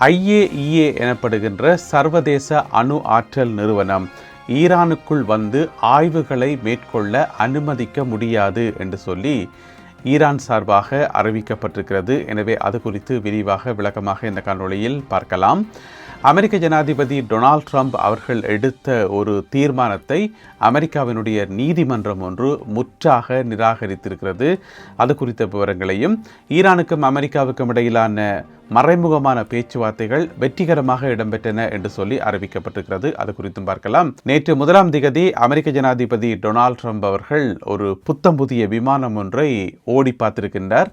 IAEA எனப்படுகின்ற சர்வதேச அணு ஆற்றல் நிறுவனம் ஈரானுக்குள் வந்து ஆய்வுகளை மேற்கொள்ள அனுமதிக்க முடியாது என்று சொல்லி ஈரான் சார்பாக அறிவிக்கப்பட்டிருக்கிறது. எனவே அது குறித்து விரிவாக விளக்கமாக இந்த காணொளியில் பார்க்கலாம். அமெரிக்க ஜனாதிபதி டொனால்ட் ட்ரம்ப் அவர்கள் எடுத்த ஒரு தீர்மானத்தை அமெரிக்காவினுடைய நீதிமன்றம் ஒன்று முற்றாக நிராகரித்திருக்கிறது. அது குறித்த விவரங்களையும், ஈரானுக்கும் அமெரிக்காவுக்கும் இடையிலான மறைமுகமான பேச்சுவார்த்தைகள் வெற்றிகரமாக இடம்பெற்றன என்று சொல்லி அறிவிக்கப்பட்டிருக்கிறது. அது குறித்தும் பார்க்கலாம். நேற்று 1ஆம் திகதி அமெரிக்க ஜனாதிபதி டொனால்ட் ட்ரம்ப் அவர்கள் ஒரு புத்தம் புதிய விமானம் ஒன்றை ஓடி பார்த்திருக்கின்றார்.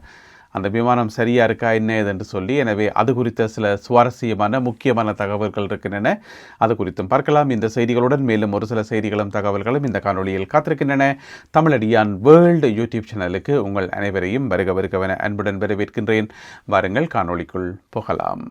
அந்த விமானம் சரியா இருக்கா என்ன என்று சொல்லி, எனவே அது குறித்த சில சுவாரஸ்யமான முக்கியமான தகவல்கள் இருக்கின்றன. அது குறித்தும் பார்க்கலாம். இந்த செய்திகளுடன் மேலும் ஒரு சில செய்திகளும் தகவல்களும் இந்த காணொலியில் காத்திருக்கின்றன. தமிழடியான் வேர்ல்டு யூடியூப் சேனலுக்கு உங்கள் அனைவரையும் வருகவென அன்புடன் வரவேற்கின்றேன். வாருங்கள் காணொலிக்குள் போகலாம்.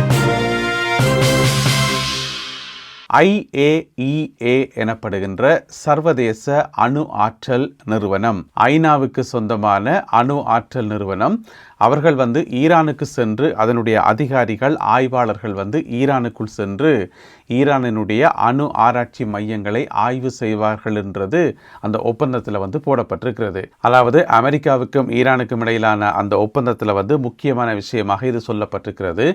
IAEA எனப்படுகின்ற சர்வதேச அணு ஆற்றல் நிறுவனம், ஐநாவுக்கு சொந்தமான அணு ஆற்றல் நிறுவனம், அவர்கள் ஈரானுக்கு சென்று அதனுடைய அதிகாரிகள் ஆய்வாளர்கள் ஈரானுக்குள் சென்று ஈரானினுடைய அணு ஆராய்ச்சி மையங்களை ஆய்வு செய்வார்கள் என்றது அந்த ஒப்பந்தத்தில் போடப்பட்டிருக்கிறது. அதாவது அமெரிக்காவுக்கும் ஈரானுக்கும் இடையிலான அந்த ஒப்பந்தத்தில் முக்கியமான விஷயமாக இது சொல்லப்பட்டிருக்கிறது.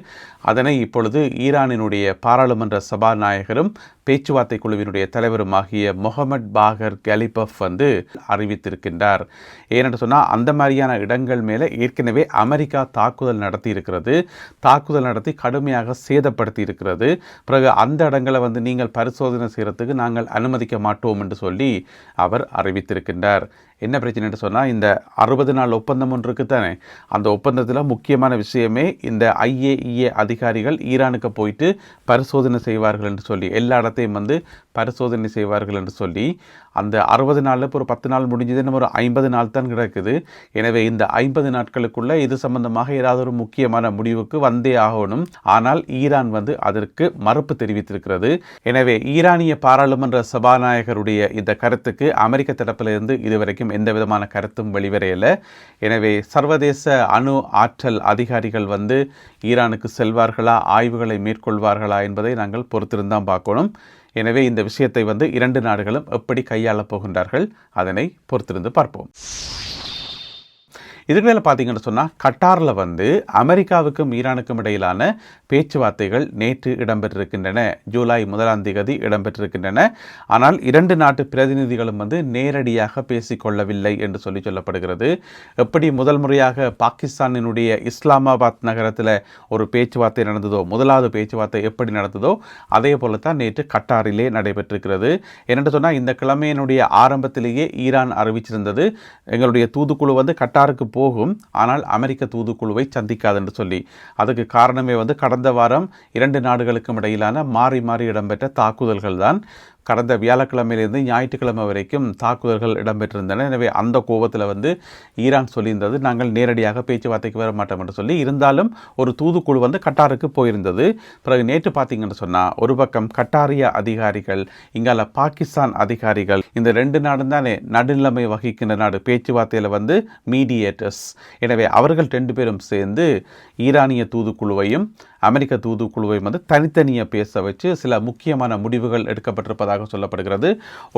அதனை இப்பொழுது ஈரானினுடைய பாராளுமன்ற சபாநாயகரும் பேச்சுவார்த்தை குழுவினுடைய தலைவருமாகிய முகமது பாகர் கலிபஃப் அறிவித்திருக்கின்றார். ஏனென்று சொன்னால், அந்த மாதிரியான இடங்கள் மேலே ஏற்கனவே அமெரிக்கா தாக்குதல் நடத்தி இருக்கிறது. தாக்குதல் நடத்தி கடுமையாக சேதப்படுத்தி இருக்கிறது. பிறகு அந்த இடங்களை நீங்கள் பரிசோதனை செய்கிறதுக்கு நாங்கள் அனுமதிக்க மாட்டோம் என்று சொல்லி அவர் அறிவித்திருக்கின்றார். என்ன பிரச்சனை என்று சொன்னால், இந்த 60 நாள் ஒப்பந்தம் ஒன்று இருக்குத்தானே, அந்த ஒப்பந்தத்தில் முக்கியமான விஷயமே இந்த IAEA அதிகாரிகள் ஈரானுக்கு போயிட்டு பரிசோதனை செய்வார்கள் என்று சொல்லி, எல்லா இடத்தையும் பரிசோதனை செய்வார்கள் என்று சொல்லி, அந்த 60 நாளில் இப்போ ஒரு 10 நாள் முடிஞ்சதுன்னு ஒரு 50 நாள் தான் கிடக்குது. எனவே இந்த 50 நாட்களுக்குள்ள இது சம்பந்தமாக ஏதாவது ஒரு முக்கியமான முடிவுக்கு வந்தே ஆகணும். ஆனால் ஈரான் அதற்கு மறுப்பு தெரிவித்திருக்கிறது. எனவே ஈரானிய பாராளுமன்ற சபாநாயகருடைய இந்த கருத்துக்கு அமெரிக்க தரப்பிலிருந்து இதுவரைக்கும் எந்த விதமான கருத்தும் வெளிவரையலை. எனவே சர்வதேச அணு ஆற்றல் அதிகாரிகள் ஈரானுக்கு செல்வார்களா, ஆய்வுகளை மேற்கொள்வார்களா என்பதை நாங்கள் பொறுத்திருந்தான் பார்க்கணும். எனவே இந்த விஷயத்தை 2 நாடுகளும் எப்படி கையாளப் போகின்றார்கள், அதனை பொறுத்திருந்து பார்ப்போம். இதுக்கு மேலே பார்த்தீங்கன்னு சொன்னால், கட்டாரில் அமெரிக்காவுக்கும் ஈரானுக்கும் இடையிலான பேச்சுவார்த்தைகள் நேற்று இடம்பெற்றிருக்கின்றன. ஜூலை 1ஆம் தேதி இடம்பெற்றிருக்கின்றன. ஆனால் 2 நாட்டு பிரதிநிதிகளும் நேரடியாக பேசிக்கொள்ளவில்லை என்று சொல்லப்படுகிறது. எப்படி முதல் முறையாக பாகிஸ்தானினுடைய இஸ்லாமாபாத் நகரத்தில் ஒரு பேச்சுவார்த்தை நடந்ததோ, முதலாவது பேச்சுவார்த்தை எப்படி நடந்ததோ, அதே போல தான் நேற்று கட்டாரிலே நடைபெற்றிருக்கிறது. என்னென்று சொன்னால், இந்த கிழமையினுடைய ஆரம்பத்திலேயே ஈரான் அறிவிச்சிருந்தது, எங்களுடைய தூதுக்குழு கட்டாருக்கு போகும், ஆனால் அமெரிக்க தூதுக்குழுவை சந்திக்காது என்று சொல்லி. அதுக்கு காரணமே கடந்த வாரம் 2 நாடுகளுக்கும் இடையிலான மாறி மாறி இடம்பெற்ற தாக்குதல்கள் தான். கடந்த வியாழக்கிழமையிலிருந்து ஞாயிற்றுக்கிழமை வரைக்கும் தாக்குதல்கள் இடம்பெற்றிருந்தன. எனவே அந்த கோபத்தில் ஈரான் சொல்லியிருந்தது, நாங்கள் நேரடியாக பேச்சுவார்த்தைக்கு வர மாட்டோம் என்று சொல்லி. இருந்தாலும் ஒரு தூதுக்குழு கட்டாருக்கு போயிருந்தது. பிறகு நேற்று பார்த்தீங்கன்னு சொன்னால், ஒரு பக்கம் கட்டாரிய அதிகாரிகள், இங்கால பாகிஸ்தான் அதிகாரிகள், இந்த 2 நாடும் தானே நடுநிலைமை வகிக்கின்ற நாடு பேச்சுவார்த்தையில் மீடியேட்டர்ஸ். எனவே அவர்கள் 2 பேரும் சேர்ந்து ஈரானிய தூதுக்குழுவையும் அமெரிக்க தூதுக்குழுவையும் தனித்தனியாக பேச வச்சு சில முக்கியமான முடிவுகள் எடுக்கப்பட்டிருப்பதாக சொல்லப்படுகிறது.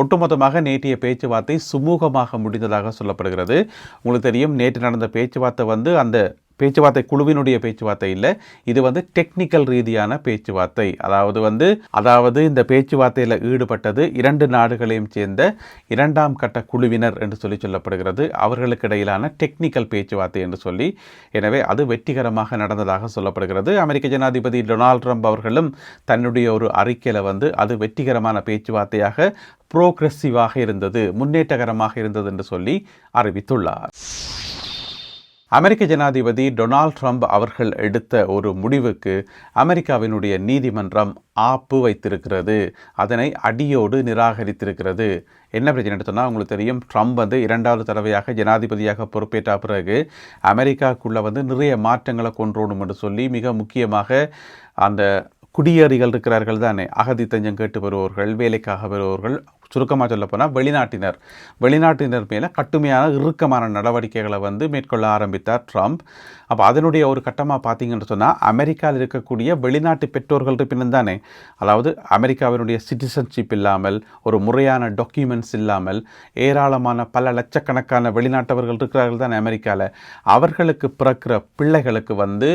ஒட்டுமொத்தமாக நேற்றைய பேச்சுவார்த்தை சுமூகமாக முடிந்ததாக சொல்லப்படுகிறது. உங்களுக்கு தெரியும், நேற்று நடந்த பேச்சுவார்த்தை அந்த பேச்சுவார்த்தை குழுவினுடைய பேச்சுவார்த்தை இல்லை, இது டெக்னிக்கல் ரீதியான பேச்சுவார்த்தை. அதாவது இந்த பேச்சுவார்த்தையில் ஈடுபட்டது 2 நாடுகளையும் சேர்ந்த 2ஆம் கட்ட குழுவினர் என்று சொல்லப்படுகிறது. அவர்களுக்கு இடையிலான டெக்னிக்கல் பேச்சுவார்த்தை என்று சொல்லி. எனவே அது வெற்றிகரமாக நடந்ததாக சொல்லப்படுகிறது. அமெரிக்க ஜனாதிபதி டொனால்ட் ட்ரம்ப் அவர்களும் தன்னுடைய ஒரு அறிக்கையில் அது வெற்றிகரமான பேச்சுவார்த்தையாக, புரோக்ரெசிவாக இருந்தது, முன்னேற்றகரமாக இருந்தது என்று சொல்லி அறிவித்துள்ளார். அமெரிக்க ஜனாதிபதி டொனால்ட் ட்ரம்ப் அவர்கள் எடுத்த ஒரு முடிவுக்கு அமெரிக்காவினுடைய நீதிமன்றம் ஆப்பு வைத்திருக்கிறது. அதனை அடியோடு நிராகரித்திருக்கிறது. என்ன பிரச்சனை சொன்னால், உங்களுக்கு தெரியும், ட்ரம்ப் 2வது தடவையாக ஜனாதிபதியாக பொறுப்பேற்ற பிறகு அமெரிக்காவுக்குள்ளே நிறைய மாற்றங்களை கொண்டுவரும் என்று சொல்லி, மிக முக்கியமாக அந்த குடியேறிகள் இருக்கிறார்கள் தானே, அகதி தஞ்சம் கேட்டு வருபவர்கள், வேலைக்காக வருபவர்கள், சுருக்கமாக சொல்லப்போனால் வெளிநாட்டினர் மேலே கட்டுமையான இறுக்கமான நடவடிக்கைகளை வந்து மேற்கொள்ள ஆரம்பித்தார் ட்ரம்ப். அப்போ அதனுடைய ஒரு கட்டமாக பார்த்தீங்கன்னு சொன்னால் அமெரிக்காவில் இருக்கக்கூடிய வெளிநாட்டு பெற்றோர்கள் பின்னும் தானே, அதாவது அமெரிக்காவினுடைய சிட்டிசன்ஷிப் இல்லாமல் ஒரு முறையான டாக்குமெண்ட்ஸ் இல்லாமல் ஏராளமான பல லட்சக்கணக்கான வெளிநாட்டவர்கள் இருக்கிறார்கள் தானே அமெரிக்காவில். அவர்களுக்கு பிறக்கிற பிள்ளைகளுக்கு வந்து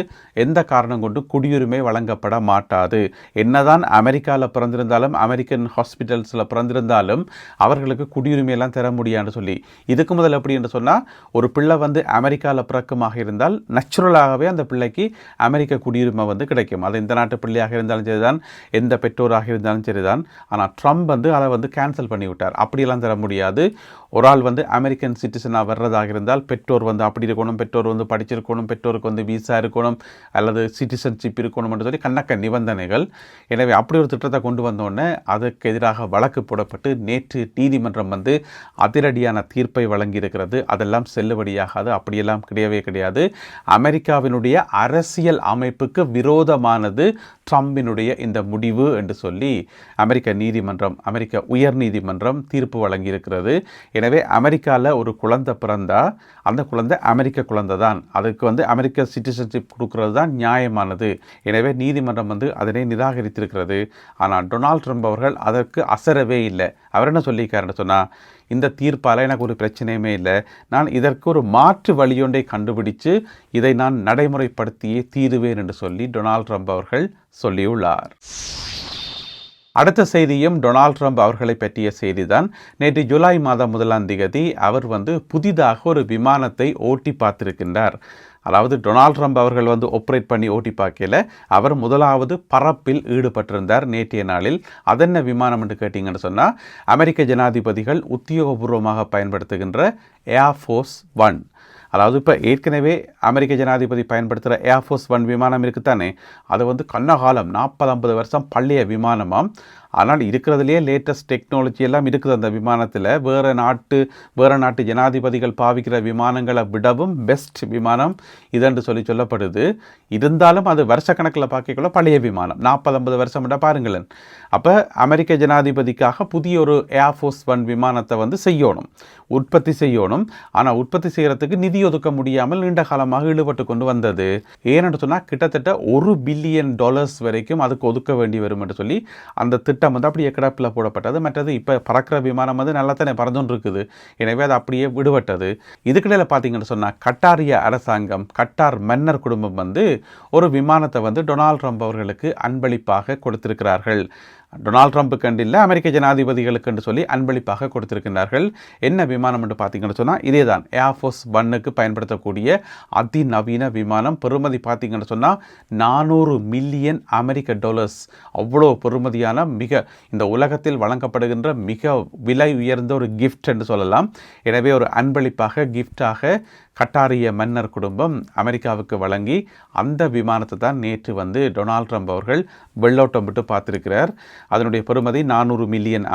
எந்த காரணம் கொண்டு குடியுரிமை வழங்கப்பட மாட்டாது. என்னதான் அமெரிக்காவில் பிறந்திருந்தாலும் அமெரிக்கன் ஹாஸ்பிட்டல்ஸில் பிறந்திருந்தாலும் அவர்களுக்கு குடியுரிமையெல்லாம் தர முடியாதுன்னு சொல்லி, இதுக்கு முதல் எப்படி என்று சொன்னால் ஒரு பிள்ளை வந்து அமெரிக்காவில் பிறக்கமாக இருந்தால் நேச்சுரலாகவே அந்த பிள்ளைக்கு அமெரிக்க குடியுரிமை வந்து கிடைக்கும். அது இந்த நாட்டு பிள்ளையாக இருந்தாலும் சரிதான், எந்த பெற்றோராக இருந்தாலும் சரிதான். ஆனால் ட்ரம்ப் வந்து அதை வந்து கேன்சல் பண்ணிவிட்டார். அப்படியெல்லாம் தர முடியாது. ஒரு ஆள் வந்து அமெரிக்கன் சிட்டிசனாக வர்றதாக இருந்தால் பெற்றோர் வந்து அப்படி இருக்கணும், பெற்றோர் வந்து படிச்சிருக்கணும், பெற்றோருக்கு வந்து விசா இருக்கணும் அல்லது சிட்டிசன்ஷிப் இருக்கணும் என்று சொல்லி கண்ணக்க நிபந்தனைகள். எனவே அப்படி ஒரு திட்டத்தை கொண்டு வந்தோடனே அதுக்கு எதிராக வழக்கு போடப்பட்டு நேற்று நீதிமன்றம் வந்து அதிரடியான தீர்ப்பை வழங்கியிருக்கிறது. அதெல்லாம் செல்லுபடியாகாது, அப்படியெல்லாம் கிடையவே கிடையாது. அமெரிக்காவினுடைய அரசியல் அமைப்புக்கு விரோதமானது ட்ரம்பினுடைய இந்த முடிவு என்று சொல்லி அமெரிக்க உயர் நீதிமன்றம் தீர்ப்பு வழங்கியிருக்கிறது. எனவே அமெரிக்காவில் ஒரு குழந்தை பிறந்தா அந்த குழந்தை அமெரிக்க குழந்தை தான், அதுக்கு வந்து அமெரிக்க சிட்டிசன்ஷிப் கொடுக்கறது தான் நியாயமானது. எனவே நீதிமன்றம் வந்து அதனை நிராகரித்திருக்கிறது. ஆனால் டொனால்ட் ட்ரம்ப் அவர்கள் அதற்கு அசரவே இல்லை. அவர் என்ன சொல்லியிருக்காருன்னு சொன்னால், இந்த தீர்ப்பால் எனக்கு ஒரு பிரச்சனையுமே இல்லை, நான் இதற்கு ஒரு மாற்று வழியொன்றை கண்டுபிடிச்சு இதை நான் நடைமுறைப்படுத்தியே தீருவேன் என்று சொல்லி டொனால்ட் ட்ரம்ப் அவர்கள் சொல்லியுள்ளார். அடுத்த செய்தியும் டொனால்ட் ட்ரம்ப் அவர்களை பற்றிய செய்தி தான். நேற்று ஜூலை மாதம் 1ஆம் தேதி அவர் வந்து புதிதாக ஒரு விமானத்தை ஓட்டி பார்த்திருக்கின்றார். அதாவது டொனால்ட் ட்ரம்ப் அவர்கள் வந்து ஆப்ரேட் பண்ணி ஓட்டி பார்க்கல, அவர் முதலாவது பறப்பில் ஈடுபட்டிருந்தார் நேற்றைய நாளில். அதென்ன விமானம் என்று கேட்டிங்கன்னு சொன்னால், அமெரிக்க ஜனாதிபதிகள் உத்தியோகபூர்வமாக பயன்படுத்துகின்ற ஏர்ஃபோர்ஸ் 1. அதாவது இப்போ ஏற்கனவே அமெரிக்க ஜனாதிபதி பயன்படுத்துகிற ஏர்ஃபோர்ஸ் 1 விமானம் இருக்குத்தானே, அது வந்து கண்ணகாலம் 40-50 வருஷம் பழைய விமானமாம். ஆனால் இருக்கிறதுலேயே லேட்டஸ்ட் டெக்னாலஜி எல்லாம் இருக்குது அந்த விமானத்தில். வேறு நாட்டு ஜனாதிபதிகள் பாவிக்கிற விமானங்களை விடவும் பெஸ்ட் விமானம் இதென்று சொல்லப்படுது. இருந்தாலும் அது வருஷக்கணக்கில் பார்க்கக்குள்ள பழைய விமானம், 40-50 வருஷம் விட பாருங்களேன். அப்போ அமெரிக்க ஜனாதிபதிக்காக புதிய ஒரு ஏர்ஃபோர்ஸ் 1 விமானத்தை வந்து உற்பத்தி செய்யணும். ஆனால் உற்பத்தி செய்கிறதுக்கு நிதி ஒதுக்க முடியாமல் நீண்ட காலமாக ஈடுபட்டு கொண்டு வந்தது. ஏன்னு சொன்னால் கிட்டத்தட்ட $1 பில்லியன் வரைக்கும் அதுக்கு ஒதுக்க வேண்டி வரும் என்று சொல்லி அந்த திட்டம் வந்து அப்படியே கிடப்பில் போடப்பட்டது. மற்றது இப்போ பறக்கிற விமானம் வந்து நல்லா தானே பறந்துன்னு இருக்குது. எனவே அது அப்படியே விடுபட்டது. இதுக்கிடையில் பார்த்தீங்கன்னு சொன்னால் கட்டாரிய அரசாங்கம், கட்டார் மன்னர் குடும்பம் வந்து ஒரு விமானத்தை வந்து டொனால்ட் ட்ரம்ப் அவர்களுக்கு அன்பளிப்பாக கொடுத்திருக்கிறார்கள். டொனால்ட் ட்ரம்ப்புக்கு இல்லை, அமெரிக்க ஜனாதிபதிகளுக்கு என்று சொல்லி அன்பளிப்பாக கொடுத்திருக்கிறார்கள். என்ன விமானம் என்று பார்த்தீங்கன்னு சொன்னால் இதே தான் ஏர்ஃபோர்ஸ் 1க்கு பயன்படுத்தக்கூடிய அதிநவீன விமானம். பெறுமதி பார்த்தீங்கன்னு சொன்னால் $400 மில்லியன். அவ்வளோ பெறுமதியான இந்த உலகத்தில் வழங்கப்படுகின்ற மிக விலை உயர்ந்த ஒரு கிஃப்ட் என்று சொல்லலாம். எனவே ஒரு அன்பளிப்பாக கிஃப்டாக கட்டாரிய மன்னர் குடும்பம் அமெரிக்காவுக்கு வழங்கி அந்த விமானத்தை தான் நேற்று வந்து டொனால்ட் ட்ரம்ப் அவர்கள் வெள்ளோட்டம் விட்டு பார்த்திருக்கிறார். அதனுடைய பெறுமதி $400 மில்லியன்.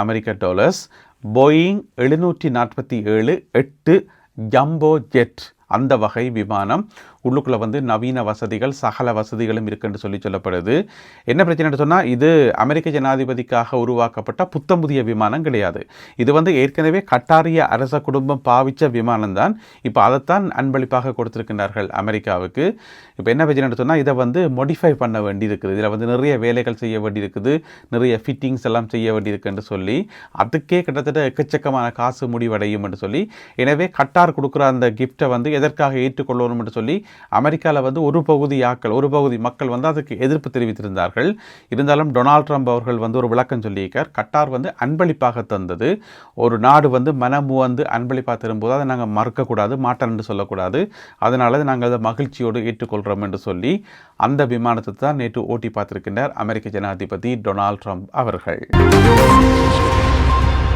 போயிங் 747-8 ஜம்போ ஜெட் அந்த வகை விமானம். உள்ளுக்குள்ளே வந்து நவீன வசதிகள், சகல வசதிகளும் இருக்குன்னு சொல்லப்படுது. என்ன பிரச்சனைன்னு சொன்னால், இது அமெரிக்க ஜனாதிபதிக்காக உருவாக்கப்பட்ட புத்தம் புதிய விமானம் கிடையாது. இது வந்து ஏற்கனவே கட்டாரிய அரச குடும்பம் பாவித்த விமானம் தான். இப்போ அதைத்தான் அன்பளிப்பாக கொடுத்துருக்கின்றார்கள் அமெரிக்காவுக்கு. இப்போ என்ன பிரச்சனைன்னு சொன்னால், இதை வந்து மோடிஃபை பண்ண வேண்டியிருக்குது. இதில் வந்து நிறைய வேலைகள் செய்ய வேண்டியிருக்குது, நிறைய ஃபிட்டிங்ஸ் எல்லாம் செய்ய வேண்டியிருக்குன்னு சொல்லி அதுக்கே கிட்டத்தட்ட எக்கச்சக்கமான காசு முடிவடையும் என்று சொல்லி, எனவே கட்டார் கொடுக்குற அந்த கிஃப்டை வந்து எதற்காக ஏற்றுக்கொள்ளணும் என்று சொல்லி அமெரிக்காவில் வந்து ஒரு பகுதி மக்கள் வந்து அதுக்கு எதிர்ப்பு தெரிவித்திருந்தார்கள். இருந்தாலும் டொனால்ட் ட்ரம்ப் அவர்கள் வந்து ஒரு விளக்கம் சொல்லியிருக்கார். கட்டார் வந்து அன்பளிப்பாக தந்தது. ஒரு நாடு வந்து மனமு வந்து அன்பளிப்பாக தரும்போது அதை நாங்கள் மறுக்கக்கூடாது, மாட்டோம் என்று சொல்லக்கூடாது. அதனால நாங்கள் அதை மகிழ்ச்சியோடு ஏற்றுக்கொள்கிறோம் என்று சொல்லி அந்த விமானத்தை தான் நேற்று ஓட்டி பார்த்திருக்கின்றார் அமெரிக்க ஜனாதிபதி டொனால்ட் ட்ரம்ப் அவர்கள்.